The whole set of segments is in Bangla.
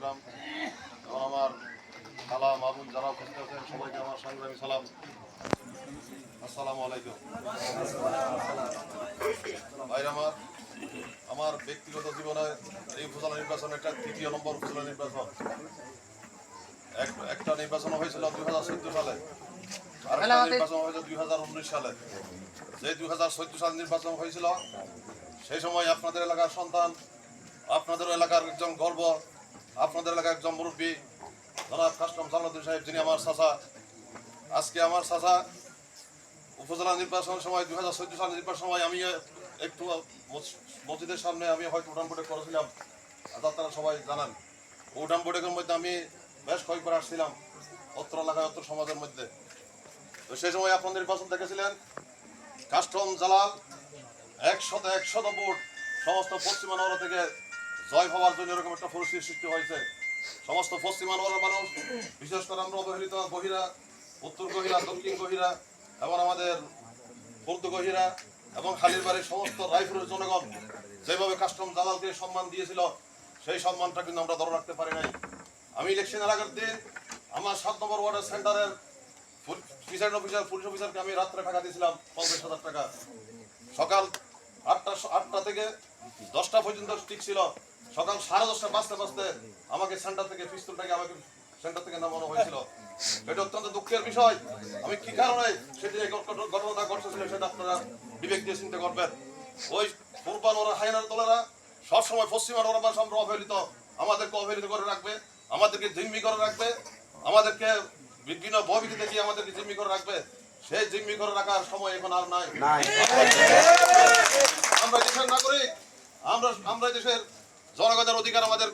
চট্টগ্রাম এবং আমার খালা মামুন যারা উপস্থিত আছেন সবাইকে আমার সংগ্রামী সালাম। আসসালামু আলাইকুম। ভাই আমার ব্যক্তিগত জীবনে এই উপজেলা নির্বাচন একটা ৩য় নম্বর উপজেলা নির্বাচন। একটা নির্বাচন হয়েছিল 2014 সালে, আর একটা নির্বাচন হয়েছিল 2019 সালে। যে 2014 সালে নির্বাচন হয়েছিল সেই সময় আপনাদের এলাকার সন্তান, আপনাদের এলাকার একজন গর্ব, আপনাদের এলাকার একজন মুরব্বী জনাব কাস্টম জালালউদ্দিন সাহেব, যিনি আমার চাচা। আজকে আমার চাচা উপজেলা নির্বাচনের সময় 2014 সালের নির্বাচনের সময় আমি একটু মসজিদের সামনে আমি হয়তো উঠান বৈঠক করেছিলাম, আপনারা সবাই জানান। উঠান বৈঠকের মধ্যে আমি বেশ কয়েকবার আসছিলাম অত্র এলাকায়, অত্র সমাজের মধ্যে। তো সেই সময় আপনাদের নির্বাচন দেখেছিলেন কাস্টম জালাল 100 ভোট সমস্ত পশ্চিমানগর থেকে জয় হওয়ার জন্য এরকম একটা পরিস্থিতির সৃষ্টি হয়েছে। সমস্ত পশ্চিমানগরের মানুষ, বিশেষ করে আমরা অবহেলিত গহিরা, উত্তর গহিরা, দক্ষিণ গহিরা এবং আমাদের পূর্ব গহিরা এবং খালির বাড়ির সমস্ত রায়পুরের জনগণ যেভাবে কাস্টম জালালকে সম্মান দিয়েছিল সেই সম্মানটা কিন্তু আমরা ধরে রাখতে পারি নাই। আমি ইলেকশনের আগের দিন আমার 7 নম্বর ওয়ার্ডের সেন্টারের প্রিসাইডিং অফিসার, পুলিশ অফিসারকে আমি রাত্রে টাকা দিয়েছিলাম 50,000 টাকা। সকাল 8টা থেকে 10টা পর্যন্ত ঠিক ছিল। সকাল 10:30 বাজতে আমাকে সেন্টার থেকে পিস্তলটাকে আমাকে সেন্টার থেকে নামানো হয়েছিল। এটা অত্যন্ত দুঃখের বিষয়। আমি কি কারণে সেদিন এই ঘটনাটা ঘটেছিল সেটা আপনারা বিবেক দিয়ে চিন্তা করবেন। ওই পূর্বানোরা হায়নার দলেরা সবসময় পশ্চিমানোরা মানুষ আমরা অবহেলিত, আমাদেরকে অবহেলিত করে রাখবে, আমাদেরকে জিম্মি করে রাখবে, আমাদেরকে বিভিন্ন ভয়ভীতি দেখিয়ে আমাদেরকে জিম্মি করে রাখবে। সেই জিম্মি করে রাখার সময় এখন আর নাই। আমরা দেশের নাগরিক, আমরা দেশের জনগণের অধিকার আমাদের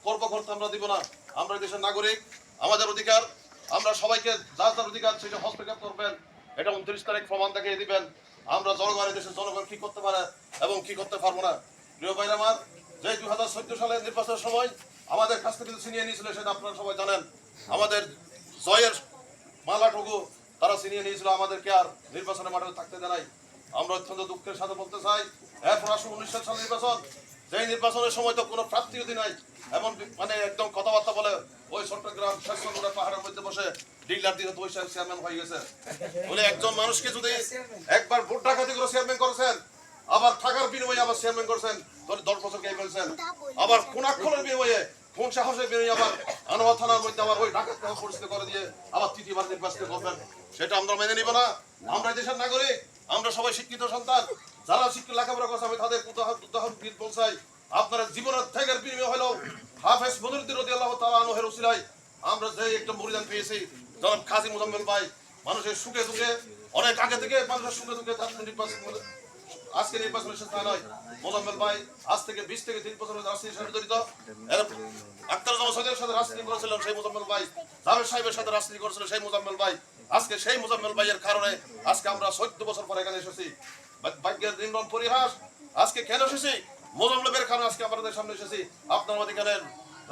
কর্ম করতে আমরা দিব না। আমরা দেশের নাগরিক, আমাদের অধিকার আমরা সবাইকে যার যার অধিকার সেটা হস্তক্ষেপ করবেন। এটা 29 তারিখ প্রমাণ দেখিয়ে দিবেন আমরা জনগণের দেশের জনগণ কি করতে পারে এবং কি করতে পারবো না। প্রিয় ভাইরা আমার, যে 2014 সালের নির্বাচনের সময় আমাদের কাছ থেকে ছিনিয়ে নিয়েছিল সেটা আপনারা সবাই জানেন। আমাদের জয়ের মালাটুকু তারা ছিনিয়ে নিয়েছিল, আমাদেরকে আর নির্বাচনের মাঠে থাকতে দেয় নাই। আমরা অত্যন্ত দুঃখের সাথে বলতে চাই, এরপর আসুন 19 সালের নির্বাচন। যে নির্বাচনের সময় তো কোনো প্রার্থীও নাই, এমন মানে একদম কথাবার্তা বলে ওই চট্টগ্রাম শেষগুড়া পাহাড়ের মধ্যে বসে ডিলার দিয়ে ওই চেয়ারম্যান হয়ে গেছে বলে একজন মানুষকে যদি একবার ভোট ডাকাতি করে চেয়ারম্যান করেছেন, আবার টাকার বিনিময়ে আবার চেয়ারম্যান করেছেন, 10 বছর কে ফেলছেন, আবার খুনাক্ষরের বিনিময়ে কোন সাহসের বিনিময়ে আবার আনোয়ার থানার মধ্যে আবার ওই ডাকাত পরিস্থিতি করে দিয়ে আবার তৃতীয়বার নির্বাচিত করবেন, সেটা আমরা মেনে নিব না। আমরা দেশের নাগরিক, আমরা সবাই শিক্ষিত সন্তান, যারা শিক্ষিত লেখাপড়া করছে আমি তাদের উদাহরণ বলছাই। আপনারা জীবনের ত্যাগের বিনিময় হলো হাফেজ বদরুদ্দিন রাদিয়াল্লাহু তাআলা আনহুর উসিলায় আমরা যে একটা মরিদান পেয়েছি, জনাব কাজী মোজাম্মেল ভাই মানুষের সুখে দুঃখে অনেক আগে থেকে মানুষের সুখে দুঃখে আজকে নির্বাচনের শেষ নয়। মোজাম্মেল ভাই আজ থেকে 20 থেকে 30 বছর রাজনীতির সাথে জড়িত। আক্তারুজ্জামান সৈয়দের সাথে রাজনীতি করেছিলেন সেই মোজাম্মেল ভাই, জাভেদ সাহেবের সাথে রাজনীতি করেছিলেন সেই মোজাম্মেল ভাই। আজকে সেই মোজাম্মেল ভাইয়ের কারণে আজকে আমরা 14 বছর পরে এখানে এসেছি। ভাগ্যের নির্মম পরিহাস, আজকে কেন এসেছি? মোজাম্মেল ভাইয়ের কারণে আজকে আপনাদের সামনে এসেছি। আপনার অধিকারের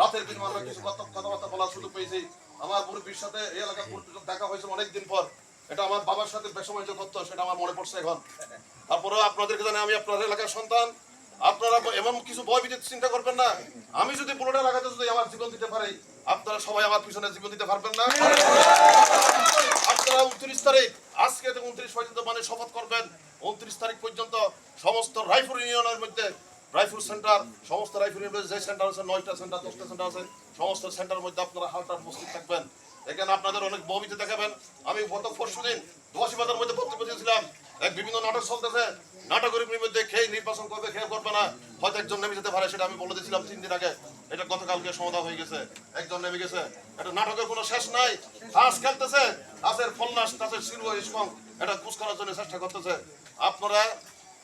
রাতের দিন আমরা কিছু কথাবার্তা বলার সুযোগ পেয়েছি। আমার মুরব্বীর সাথে এই এলাকার দেখা হয়েছিল অনেকদিন পর। এটা আমার বাবার সাথে বেসময় যে করতো সেটা আমার মনে পড়ছে এখন। তারপরেও আপনাদেরকে জানি আমি আপনার এলাকার সন্তান, আপনারা এমন কিছু ভয় ভীতি চিন্তা করবেন না। আমি যদি পুরোটা লাগাতে যদি আমার জীবন দিতে পারি, আপনারা সবাই আমার পিছনে জীবন দিতে পারবেন না। আপনারা 29 তারিখ আজকে 29 পর্যন্ত মানে শপথ করবেন। 29 তারিখ পর্যন্ত সমস্ত রায়পুর ইউনিয়নের মধ্যে রায়পুর সেন্টার, সমস্ত রায়পুর ইউনিয়নের যে সেন্টার আছে 9টা সেন্টার 10টা সেন্টার আছে, সমস্ত সেন্টারের মধ্যে আপনারা হালটা উপস্থিত থাকবেন। এখানে আপনাদের অনেক ভবিষ্যৎ দেখাবেন। আমি গত পরশুদিন দোয়াশিবাজার মধ্যে বক্তব্য দিয়েছিলাম, এক বিভিন্ন নাটক চলতেছে, নাটকের মধ্যে খেয়ে নির্বাচন করবে, খেয়ে করবে না, হয়তো একজন নেমে যেতে পারে, সেটা আমি বলে দিয়েছিলাম 3 দিন আগে। এটা গতকালকে সমাধান হয়ে গেছে, একজন নেমে গেছে। এটা নাটকের কোনো শেষ নাই, তাস খেলতেছে, তাসের ফলনাশ, তাসের শিরু ইস্কং এটা কুচ করার জন্য চেষ্টা করতেছে। আপনারা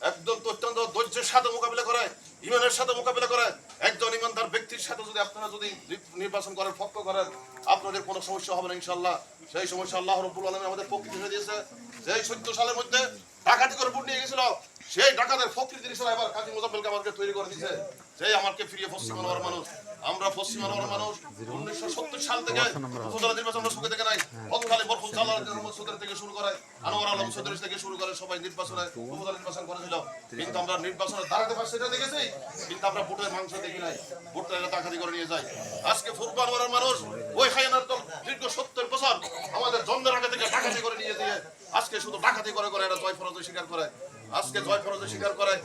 একদম অত্যন্ত ধৈর্যের সাথে মোকাবিলা করে, ইমানের সাথে মোকাবিলা করে, একজন ইমানদার ব্যক্তির সাথে যদি আপনারা যদি নির্বাচন করেন, পক্ষ করেন, আপনাদের কোনো সমস্যা হবে না ইনশাআল্লাহ। সেই সমস্যা আল্লাহ রাব্বুল আলামিন আমাদের পক্ষে দিয়ে দিয়েছে। যেই 14 সালের মধ্যে ডাকাতি করে ভোট নিয়ে গেছিল সেই ডাকাতের ফকরি জিনিসরা এবার কাজী মোজাম্মেলকে আমাকে তৈরি করে দিয়েছে, সেই আমাকে ফিরিয়ে পশ্চিম আনোয়ার মানুষ। আমরা পশ্চিম আনোয়ার মানুষ 1970 সাল থেকে উপজেলা নির্বাচন আমরা সুখে থেকে নাই। তৎকালীন মরহুম জালাল রহমান চৌধুরী থেকে শুরু করে আনোয়ার আলম চৌধুরী থেকে শুরু করে সবাই নির্বাচনে উপজেলা নির্বাচন করেছিল, কিন্তু আমরা নির্বাচনে দাঁড়াতে পারছি সেটা দেখেছি, কিন্তু আমরা ভোটের মাংস দেখি নাই, ভোটটা এরা ডাকাতি করে নিয়ে যায়। আজকে পূর্ব আনোয়ারের মানুষ ওই খায়নার দল দীর্ঘ 70 বছর আমাদের জন্মের আগে থেকে ডাকাতি করে নিয়ে দিয়ে আজকে শুধু ডাকাতি করে করে এরা জয় পরাজয় স্বীকার করে, আজকে জয় পরাজয় স্বীকার করে।